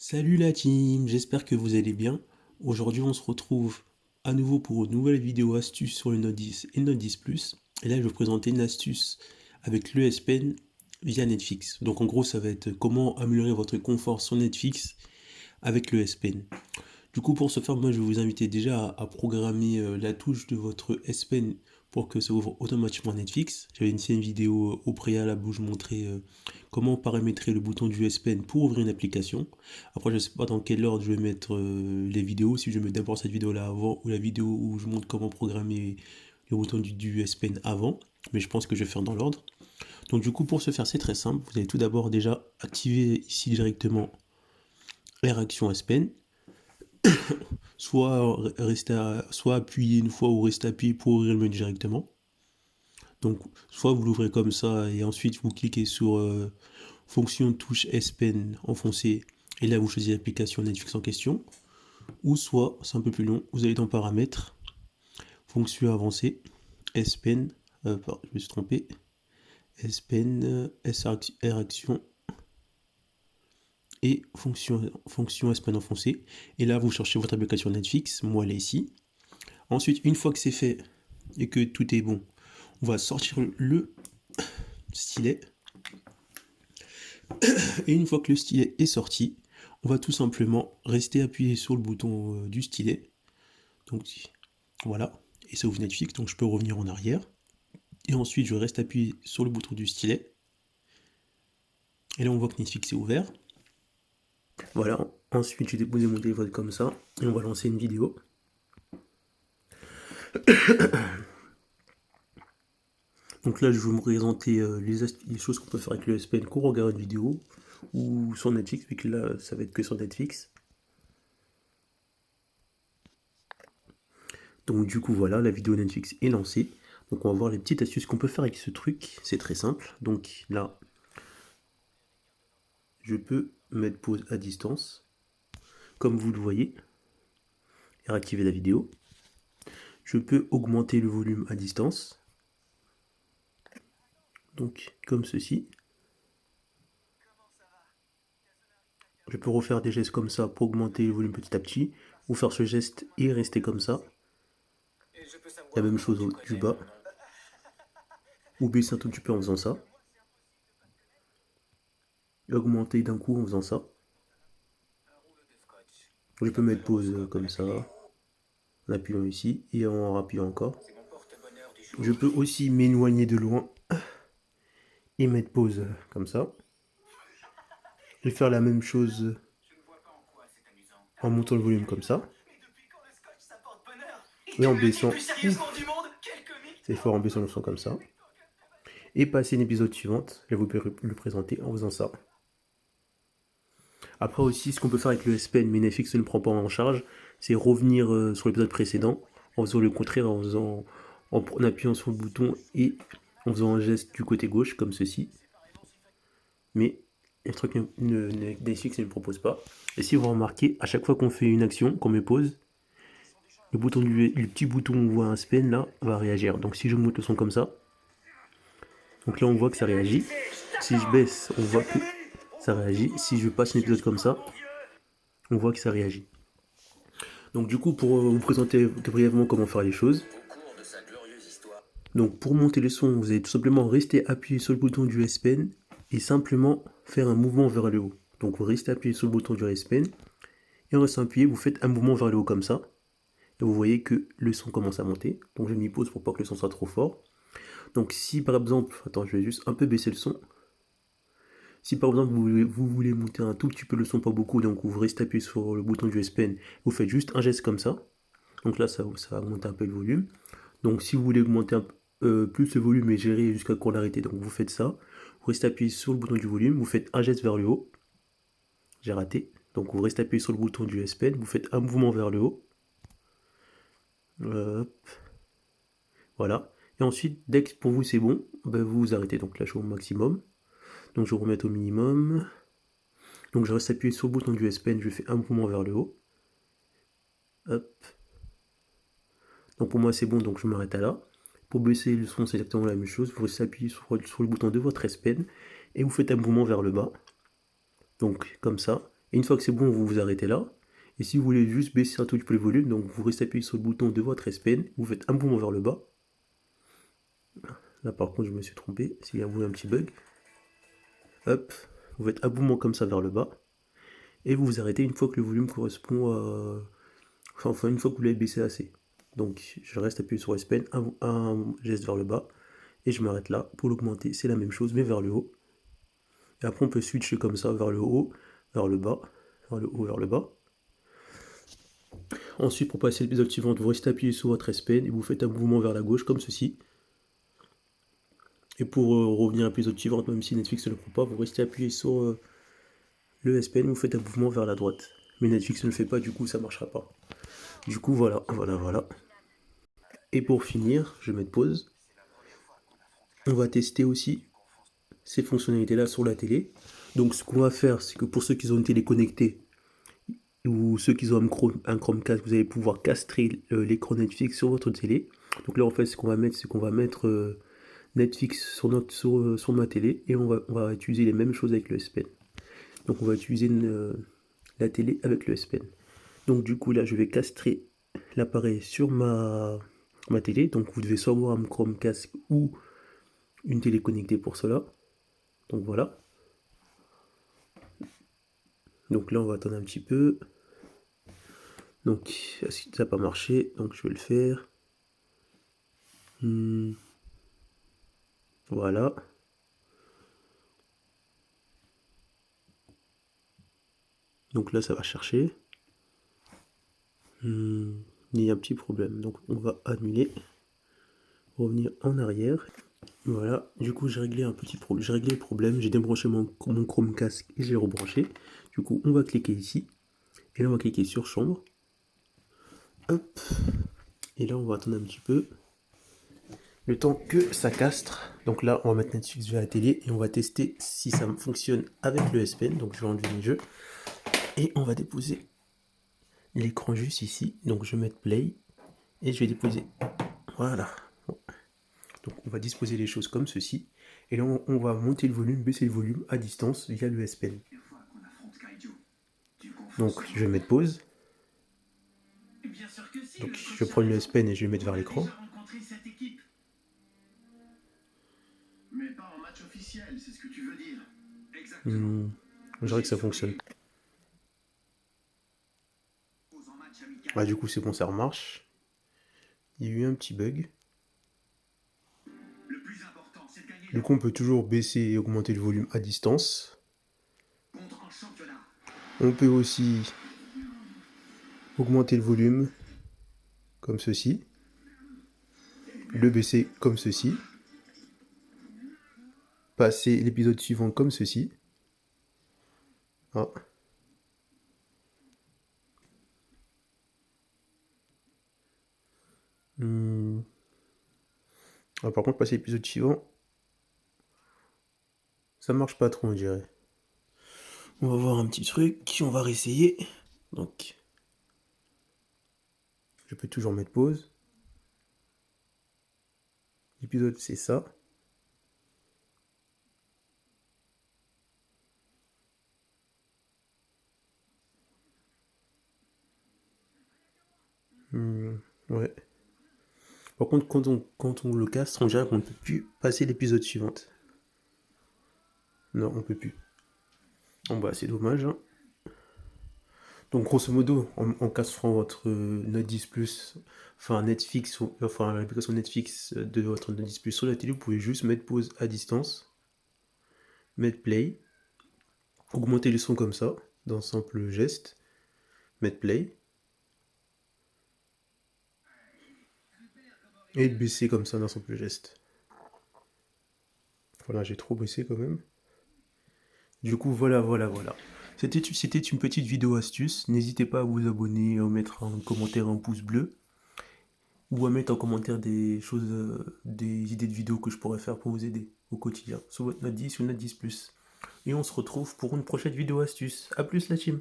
Salut la team, j'espère que vous allez bien. Aujourd'hui on se retrouve à nouveau pour une nouvelle vidéo astuce sur le Note 10 et le Note 10 Plus. Et là je vais vous présenter une astuce avec le S Pen via Netflix. Donc en gros ça va être comment améliorer votre confort sur Netflix avec le S Pen. Du coup, pour ce faire, moi je vais vous inviter déjà à programmer la touche de votre S Pen pour que ça ouvre automatiquement Netflix. J'avais initié une vidéo au préalable où je montrais comment paramétrer le bouton du S Pen pour ouvrir une application. Après, je ne sais pas dans quel ordre je vais mettre les vidéos, si je vais mettre d'abord cette vidéo là avant ou la vidéo où je montre comment programmer le bouton du S Pen avant, mais je pense que je vais faire dans l'ordre. Donc du coup, pour ce faire, c'est très simple. Vous allez tout d'abord déjà activer ici directement Air Action S Pen. Soit appuyer une fois ou rester appuyé pour ouvrir le menu directement. Donc, soit vous l'ouvrez comme ça et ensuite vous cliquez sur fonction touche S Pen enfoncé et là vous choisissez l'application Netflix en question. Ou soit, c'est un peu plus long, vous allez dans paramètres, fonction avancée, S Pen, pardon, je me suis trompé, S Pen, R action et fonction S Pen enfoncé. Et là vous cherchez votre application Netflix, moi elle est ici. Ensuite, une fois que c'est fait et que tout est bon, on va sortir le stylet. Et une fois que le stylet est sorti, on va tout simplement rester appuyé sur le bouton du stylet. Donc voilà, et ça ouvre Netflix, donc je peux revenir en arrière. Et ensuite, je reste appuyé sur le bouton du stylet. Et là, on voit que Netflix est ouvert. Voilà, ensuite, j'ai déposé mon téléphone comme ça, et on va lancer une vidéo. Donc là, je vais vous présenter les choses qu'on peut faire avec le S Pen quand on regarde une vidéo, ou sur Netflix, vu que là, ça va être que sur Netflix. Donc du coup voilà, la vidéo Netflix est lancée. Donc on va voir les petites astuces qu'on peut faire avec ce truc. C'est très simple. Donc là, je peux mettre pause à distance, comme vous le voyez, et réactiver la vidéo. Je peux augmenter le volume à distance. Donc comme ceci. Je peux refaire des gestes comme ça pour augmenter le volume petit à petit, ou faire ce geste et rester comme ça. La même chose du bas. Ou baisser un tout petit peu en faisant ça. Et augmenter d'un coup en faisant ça. Je peux mettre pause comme ça, en appuyant ici, et en appuyant encore. Je peux aussi m'éloigner de loin et mettre pause comme ça. Je vais faire la même chose en montant le volume comme ça. Et en baissant. C'est fort en baissant le son comme ça. Et passer l'épisode suivant, je vais vous le présenter en faisant ça. Après aussi, ce qu'on peut faire avec le S Pen, mais Netflix ne le prend pas en charge, c'est revenir sur l'épisode précédent en faisant le contraire, en appuyant sur le bouton et en faisant un geste du côté gauche comme ceci. Mais un truc que Netflix ne le propose pas. Et si vous remarquez, à chaque fois qu'on fait une action, qu'on met pause, le petit bouton où on voit un S-Pen là va réagir. Donc si je monte le son comme ça, donc là on voit que ça réagit. Si je baisse, on voit que ça réagit. Si je passe un épisode comme ça, on voit que ça réagit. Donc du coup, pour vous présenter brièvement comment faire les choses, donc pour monter le son, vous allez tout simplement rester appuyé sur le bouton du S Pen et simplement faire un mouvement vers le haut. Donc vous restez appuyé sur le bouton du S Pen et en restant appuyé, vous faites un mouvement vers le haut comme ça. Et vous voyez que le son commence à monter. Donc je m'y pose pour pas que le son soit trop fort. Donc si par exemple, attends, je vais juste un peu baisser le son. Si par exemple vous voulez monter un tout petit peu le son, pas beaucoup, donc vous restez appuyé sur le bouton du S Pen, vous faites juste un geste comme ça. Donc là, ça va augmenter un peu le volume. Donc si vous voulez augmenter plus le volume et gérer jusqu'à qu'on l'arrête, donc vous faites ça. Vous restez appuyé sur le bouton du volume, vous faites un geste vers le haut. J'ai raté. Donc vous restez appuyé sur le bouton du S Pen, vous faites un mouvement vers le haut. Hop. Voilà. Et ensuite, dès que pour vous c'est bon, ben vous vous arrêtez. Donc là, je suis au maximum. Donc je vais remettre au minimum. Donc je reste appuyé sur le bouton du S Pen, je fais un mouvement vers le haut. Hop. Donc pour moi c'est bon, donc je m'arrête à là. Pour baisser le son, c'est exactement la même chose. Vous restez appuyé sur le bouton de votre S Pen et vous faites un mouvement vers le bas. Donc comme ça. Et une fois que c'est bon, vous vous arrêtez là. Et si vous voulez juste baisser un tout petit peu le volume, donc vous restez appuyé sur le bouton de votre S Pen, vous faites un mouvement vers le bas. Là par contre je me suis trompé, s'il y a un petit bug. Hop, vous faites un mouvement comme ça vers le bas. Et vous vous arrêtez une fois que le volume correspond à... Enfin, une fois que vous l'avez baissé assez. Donc je reste appuyé sur S Pen, un geste vers le bas. Et je m'arrête là. Pour l'augmenter, c'est la même chose, mais vers le haut. Et après on peut switcher comme ça, vers le haut, vers le bas, vers le haut, vers le bas. Ensuite, pour passer à l'épisode suivant, vous restez appuyé sur votre S Pen et vous faites un mouvement vers la gauche, comme ceci. Et pour revenir à l'épisode suivant, même si Netflix ne le prend pas, vous restez appuyé sur le S Pen, vous faites un mouvement vers la droite. Mais Netflix ne le fait pas, du coup ça ne marchera pas. Du coup voilà. Et pour finir, je vais mettre pause. On va tester aussi ces fonctionnalités-là sur la télé. Donc ce qu'on va faire, c'est que pour ceux qui ont une télé connectée, ou ceux qui ont un Chromecast, vous allez pouvoir castrer l'écran Netflix sur votre télé. Donc là en fait ce qu'on va mettre, c'est qu'on va mettre Netflix sur ma télé et on va utiliser les mêmes choses avec le S Pen. Donc on va utiliser la télé avec le S Pen. Donc du coup là je vais castrer l'appareil sur ma télé. Donc vous devez soit avoir un Chromecast ou une télé connectée pour cela. Donc voilà. Donc là on va attendre un petit peu. Donc ça n'a pas marché, donc je vais le faire. Voilà. Donc là ça va chercher. Il y a un petit problème, donc on va annuler, revenir en arrière. Voilà, du coup j'ai réglé j'ai réglé le problème, j'ai débranché mon Chromecast et j'ai rebranché. Du coup on va cliquer ici, et là on va cliquer sur chambre. Hop, et là on va attendre un petit peu, le temps que ça castre. Donc là on va mettre Netflix vers la télé, et on va tester si ça fonctionne avec le S Pen. Donc je vais enlever les jeux, et on va déposer l'écran juste ici. Donc je vais mettre play, et je vais déposer, voilà. Donc on va disposer les choses comme ceci. Et là on va monter le volume, baisser le volume à distance via le S Pen. Donc je vais mettre pause. Donc je prends le S Pen et je vais mettre vers l'écran. Je dirais que ça fonctionne. Ah, du coup c'est bon, ça remarche. Il y a eu un petit bug. Du coup on peut toujours baisser et augmenter le volume à distance. On peut aussi augmenter le volume comme ceci, le baisser comme ceci, passer l'épisode suivant comme ceci. Ah. Ah, par contre, passer l'épisode suivant, ça marche pas trop, on dirait. On va voir un petit truc, on va réessayer. Donc, je peux toujours mettre pause. L'épisode, c'est ça. Ouais. Par contre, quand on le casse, on dirait qu'on ne peut plus passer l'épisode suivant. Non, on peut plus. Bon bah, c'est dommage, hein. Donc grosso modo, en castrant votre Note 10 Plus, enfin Netflix, enfin l'application Netflix de votre Note 10 Plus sur la télé, vous pouvez juste mettre pause à distance, mettre play, augmenter le son comme ça, d'un simple geste, mettre play, et le baisser comme ça d'un simple geste. Voilà, j'ai trop baissé quand même. Du coup, voilà. C'était une petite vidéo astuce. N'hésitez pas à vous abonner, à mettre en commentaire un pouce bleu, ou à mettre en commentaire des choses, des idées de vidéos que je pourrais faire pour vous aider au quotidien, sur votre Note 10 ou Note 10 Plus. Et on se retrouve pour une prochaine vidéo astuce. A plus la team!